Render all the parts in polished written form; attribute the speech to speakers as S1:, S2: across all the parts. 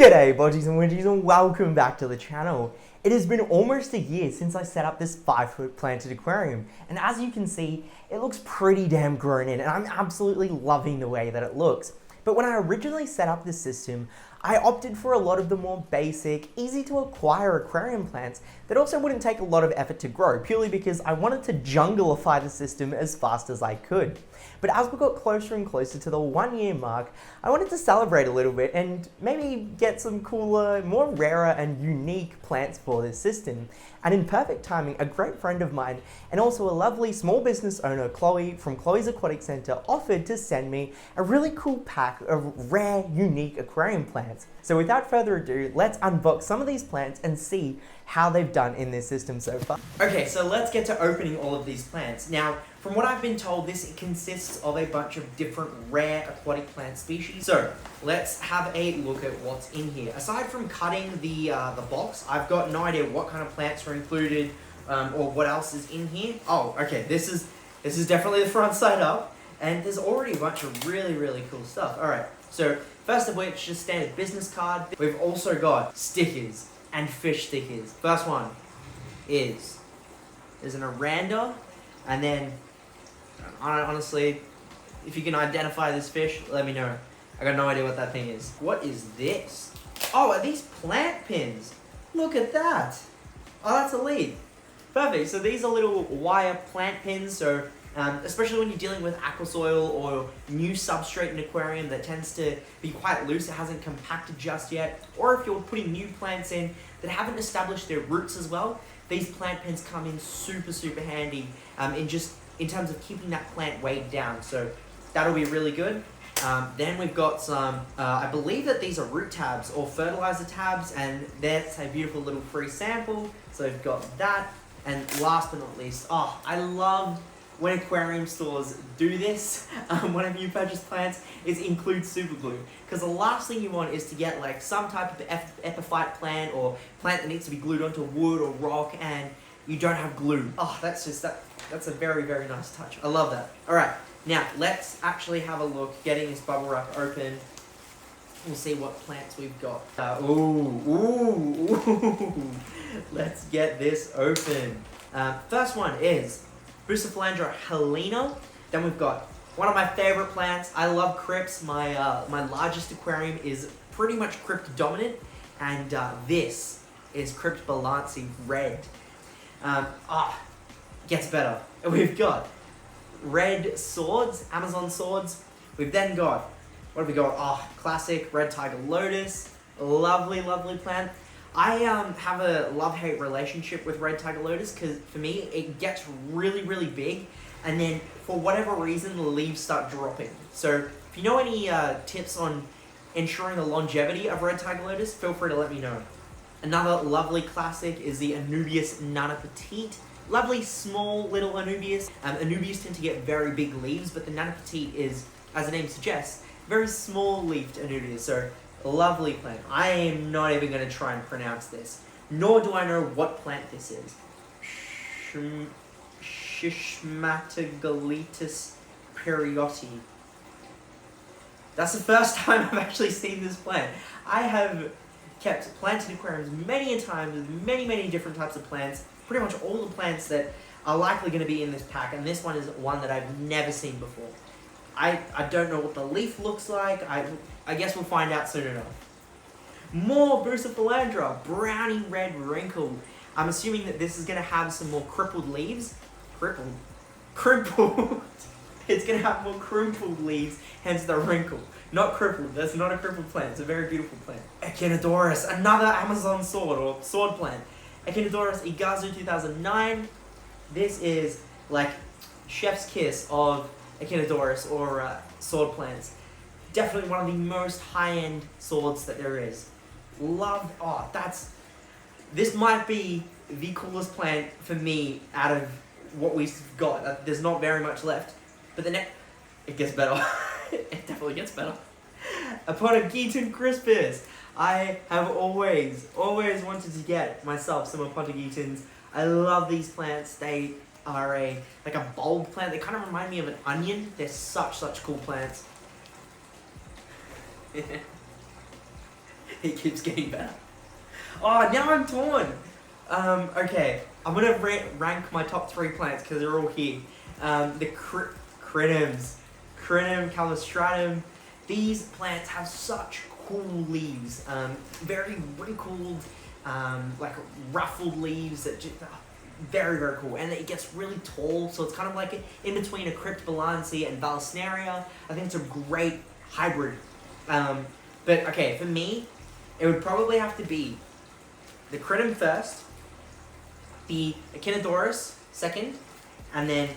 S1: G'day bodgies and wedgies and welcome back to the channel. It has been almost a year since I set up this 5-foot planted aquarium, and as you can see, it looks pretty damn grown in and I'm absolutely loving the way that it looks. But when I originally set up this system, I opted for a lot of the more basic, easy to acquire aquarium plants that also wouldn't take a lot of effort to grow, purely because I wanted to jungleify the system as fast as I could. But as we got closer and closer to the 1 year mark, I wanted to celebrate a little bit and maybe get some cooler, more rarer and unique plants for this system. And in perfect timing, a great friend of mine and also a lovely small business owner, Chloe from Chloe's Aquatic Center, offered to send me a really cool pack of rare, unique aquarium plants. So without further ado, let's unbox some of these plants and see how they've done in this system so far. Okay, so let's get to opening all of these plants. Now, from what I've been told, this consists of a bunch of different rare aquatic plant species. So let's have a look at what's in here. Aside from cutting the box, I've got no idea what kind of plants are included or what else is in here. Oh, okay, this is definitely the front side up, and there's already a bunch of really cool stuff. All right, so first of which, just standard business card. We've also got stickers and fish stickers. First one is there's an Aranda, and then honestly, if you can identify this fish, let me know. I got no idea what that thing is. What is this? Oh, are these plant pins? Look at that. Oh, that's a lead. Perfect. So these are little wire plant pins. So especially when you're dealing with aquasoil or new substrate in an aquarium that tends to be quite loose, it hasn't compacted just yet, or if you're putting new plants in that haven't established their roots as well, these plant pins come in super handy in terms of keeping that plant weighed down. So that'll be really good. Then we've got some, I believe that these are root tabs or fertilizer tabs, and that's a beautiful little free sample. So we've got that. And last but not least, I love when aquarium stores do this, whenever you purchase plants, is include super glue. Because the last thing you want is to get like some type of epiphyte plant or plant that needs to be glued onto wood or rock and you don't have glue. Oh, that's a very nice touch. I love that. All right, now let's actually have a look, getting this bubble wrap open. We'll see what plants we've got. Ooh. Let's get this open. First one is Bucephalandra helena. Then we've got one of my favorite plants. I love crypts. My largest aquarium is pretty much crypt dominant, and this is Crypt Balanci red. Gets better. We've got red swords, Amazon swords. We've then got, what have we got? Classic red tiger lotus. Lovely plant. I have a love-hate relationship with red tiger lotus because for me it gets really big, and then for whatever reason the leaves start dropping. So if you know any tips on ensuring the longevity of red tiger lotus, feel free to let me know. Another lovely classic is the Anubias Nana Petite. Lovely small little Anubias. Anubias tend to get very big leaves, but the Nana Petite is, as the name suggests, very small leafed Anubias. So lovely plant. I am not even going to try and pronounce this, nor do I know what plant this is. Schismatogaletus periotti. That's the first time I've actually seen this plant. I have kept planted aquariums many a times with many different types of plants. Pretty much all the plants that are likely going to be in this pack, and this one is one that I've never seen before. I don't know what the leaf looks like. I guess we'll find out soon enough. More Bucephalandra, brownie red wrinkle. I'm assuming that this is going to have some more crippled leaves. Crippled. It's going to have more crumpled leaves, hence the wrinkle. Not crippled. That's not a crippled plant. It's a very beautiful plant. Echinodorus, another Amazon sword or sword plant. Echinodorus Igazu 2009. This is like chef's kiss of Echinodorus or sword plants. Definitely one of the most high-end swords that there is. Love, this might be the coolest plant for me out of what we've got. There's not very much left, but it gets better. It definitely gets better. Aponogeton crispus. I have always wanted to get myself some Aponogetons. I love these plants. They are like a bulb plant. They kind of remind me of an onion. They're such cool plants. It keeps getting better. Oh, now I'm torn. Okay, I'm gonna rank my top 3 plants because they're all here. The crinums, crinum calistratum. These plants have such cool leaves. Very wrinkled, like ruffled leaves that just very, very cool. And it gets really tall, so it's kind of like in between a cryptobalancia and vallisneria. I think it's a great hybrid. But okay, for me, it would probably have to be the crinum first, the echinodorus second, and then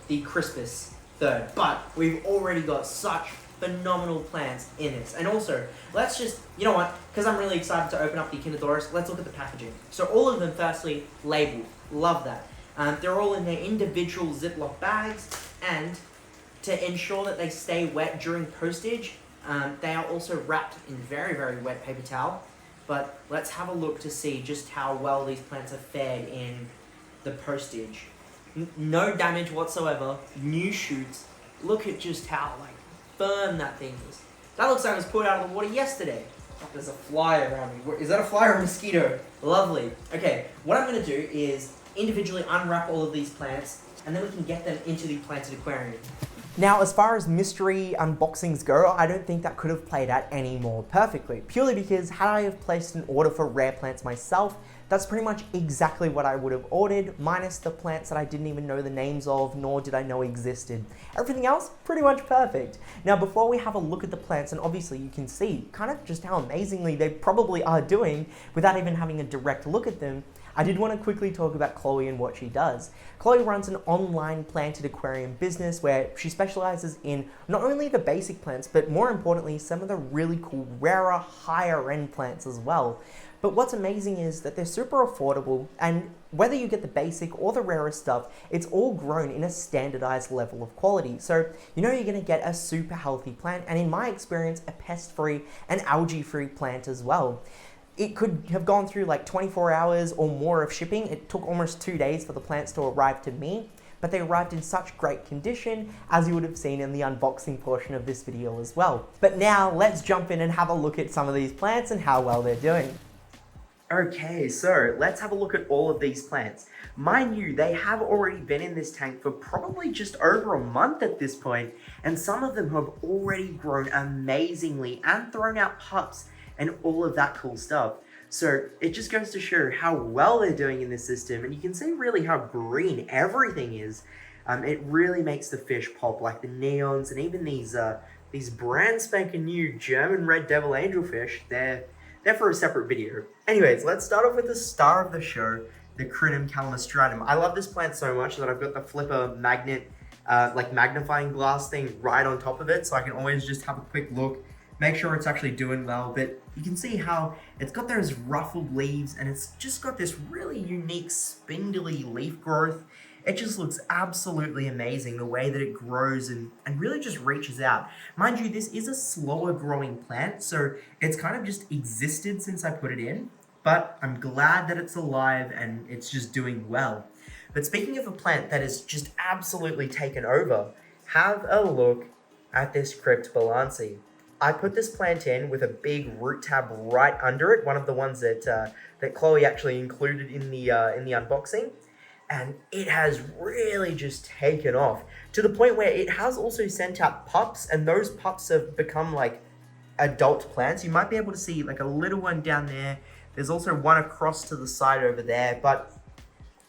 S1: the crispus third. But we've already got such phenomenal plants in this. And also, let's just, you know what, because I'm really excited to open up the echinodorus, let's look at the packaging. So all of them, firstly, labeled. Love that. They're all in their individual Ziploc bags, and to ensure that they stay wet during postage, they are also wrapped in very, very wet paper towel. But let's have a look to see just how well these plants are fared in the postage. No damage whatsoever, new shoots. Look at just how firm that thing is. That looks like it was pulled out of the water yesterday. Oh, there's a fly around me. Is that a fly or a mosquito? Lovely. Okay, what I'm gonna do is individually unwrap all of these plants, and then we can get them into the planted aquarium. Now, as far as mystery unboxings go, I don't think that could have played out any more perfectly, purely because had I have placed an order for rare plants myself, that's pretty much exactly what I would have ordered, minus the plants that I didn't even know the names of, nor did I know existed. Everything else, pretty much perfect. Now, before we have a look at the plants, and obviously you can see kind of just how amazingly they probably are doing without even having a direct look at them, I did want to quickly talk about Chloe and what she does. Chloe runs an online planted aquarium business where she specializes in not only the basic plants, but more importantly, some of the really cool, rarer, higher end plants as well. But what's amazing is that they're super affordable, and whether you get the basic or the rarer stuff, it's all grown in a standardized level of quality. So you know you're gonna get a super healthy plant, and in my experience, a pest-free and algae-free plant as well. It could have gone through like 24 hours or more of shipping. It took almost 2 days for the plants to arrive to me, but they arrived in such great condition, as you would have seen in the unboxing portion of this video as well. But now let's jump in and have a look at some of these plants and how well they're doing. Okay, so let's have a look at all of these plants. Mind you, they have already been in this tank for probably just over a month at this point, and some of them have already grown amazingly and thrown out pups and all of that cool stuff. So it just goes to show how well they're doing in this system, and you can see really how green everything is. It really makes the fish pop, like the neons and even these brand spanking new German red devil angelfish. They're for a separate video. Anyways, let's start off with the star of the show, the Crinum calamastratum. I love this plant so much that I've got the flipper magnet, like magnifying glass thing right on top of it, so I can always just have a quick look, make sure it's actually doing well. But you can see how it's got those ruffled leaves, and it's just got this really unique spindly leaf growth. It just looks absolutely amazing the way that it grows and really just reaches out. Mind you, this is a slower growing plant, so it's kind of just existed since I put it in, but I'm glad that it's alive and it's just doing well. But speaking of a plant that has just absolutely taken over, have a look at this cryptobalancia. I put this plant in with a big root tab right under it, one of the ones that Chloe actually included in the unboxing. And it has really just taken off to the point where it has also sent out pups, and those pups have become like adult plants. You might be able to see like a little one down there. There's also one across to the side over there. But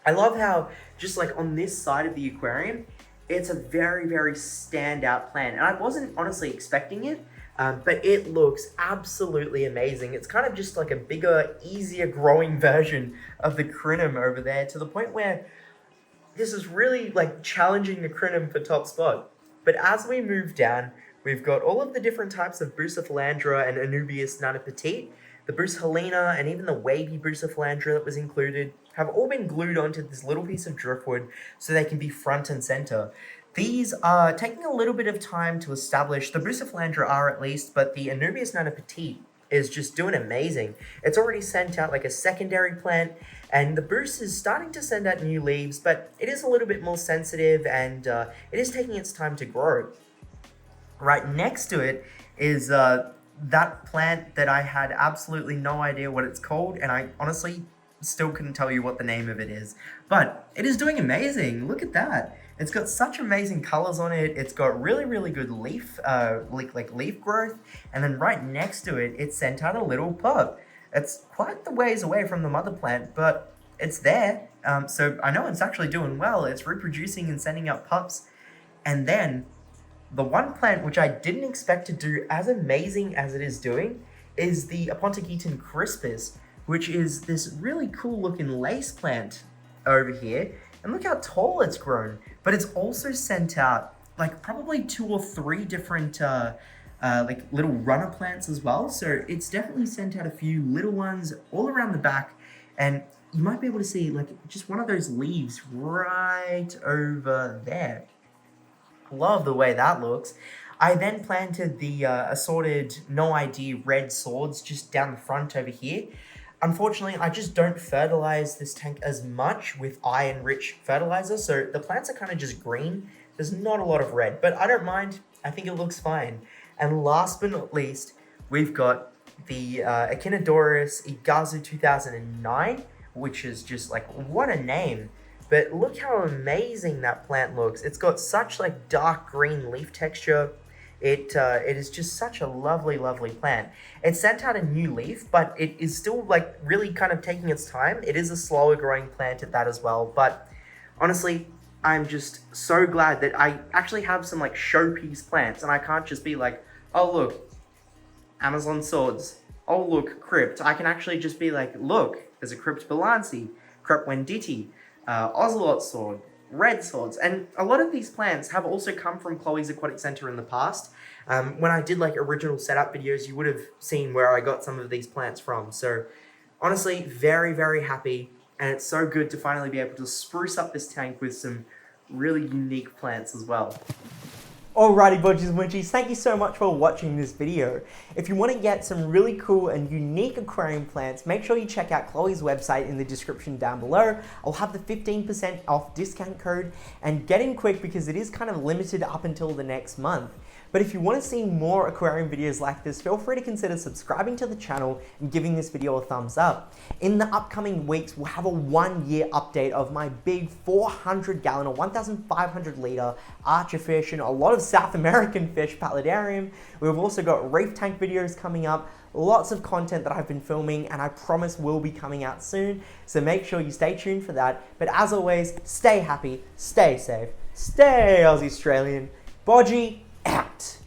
S1: I love how just like on this side of the aquarium, it's a very, very standout plant. And I wasn't honestly expecting it, but it looks absolutely amazing. It's kind of just like a bigger, easier growing version of the crinum over there, to the point where this is really like challenging the crinum for top spot. But as we move down, we've got all of the different types of Bucephalandra and Anubias nana-petite. The Bucephalina and even the wavy Bucephalandra that was included have all been glued onto this little piece of driftwood so they can be front and center. These are taking a little bit of time to establish. The Bucephalandra are at least, but the Anubias nana-petite is just doing amazing. It's already sent out like a secondary plant, and the Buce is starting to send out new leaves, but it is a little bit more sensitive, and it is taking its time to grow. Right next to it is that plant that I had absolutely no idea what it's called, and I honestly still couldn't tell you what the name of it is. But it is doing amazing. Look at that. It's got such amazing colors on it. It's got really, really good leaf, leaf growth. And then right next to it, it sent out a little pup. It's quite the ways away from the mother plant, but it's there. So I know it's actually doing well. It's reproducing and sending out pups. And then the one plant which I didn't expect to do as amazing as it is doing is the Apontigeton crispus, which is this really cool looking lace plant over here. And look how tall it's grown. But it's also sent out like probably 2 or 3 different like little runner plants as well. So it's definitely sent out a few little ones all around the back. And you might be able to see like just one of those leaves right over there. Love the way that looks. I then planted the assorted no ID red swords just down the front over here. Unfortunately, I just don't fertilize this tank as much with iron-rich fertilizer, so the plants are kind of just green. There's not a lot of red, but I don't mind. I think it looks fine. And last but not least, we've got the Echinodorus Igazu 2009, which is just like, what a name. But look how amazing that plant looks. It's got such like dark green leaf texture. It is just such a lovely, lovely plant. It sent out a new leaf, but it is still like really kind of taking its time. It is a slower growing plant at that as well. But honestly, I'm just so glad that I actually have some like showpiece plants, and I can't just be like, oh look, Amazon swords. Oh look, crypt. I can actually just be like, look, there's a crypt Balansi, crypt Wenditi, Ocelot sword, red swords. And a lot of these plants have also come from Chloe's Aquatic Center in the past. When I did like original setup videos, you would have seen where I got some of these plants from. So honestly, very, very happy. And it's so good to finally be able to spruce up this tank with some really unique plants as well. Alrighty, Bodgies and Witchies, thank you so much for watching this video. If you want to get some really cool and unique aquarium plants, make sure you check out Chloe's website in the description down below. I'll have the 15% off discount code, and get in quick because it is kind of limited up until the next month. But if you want to see more aquarium videos like this, feel free to consider subscribing to the channel and giving this video a thumbs up. In the upcoming weeks, we'll have a 1-year update of my big 400 gallon or 1,500 litre archer fish and a lot of South American fish paludarium. We've also got reef tank videos coming up, lots of content that I've been filming and I promise will be coming out soon. So make sure you stay tuned for that. But as always, stay happy, stay safe, stay Aussie Australian. Bodgy out.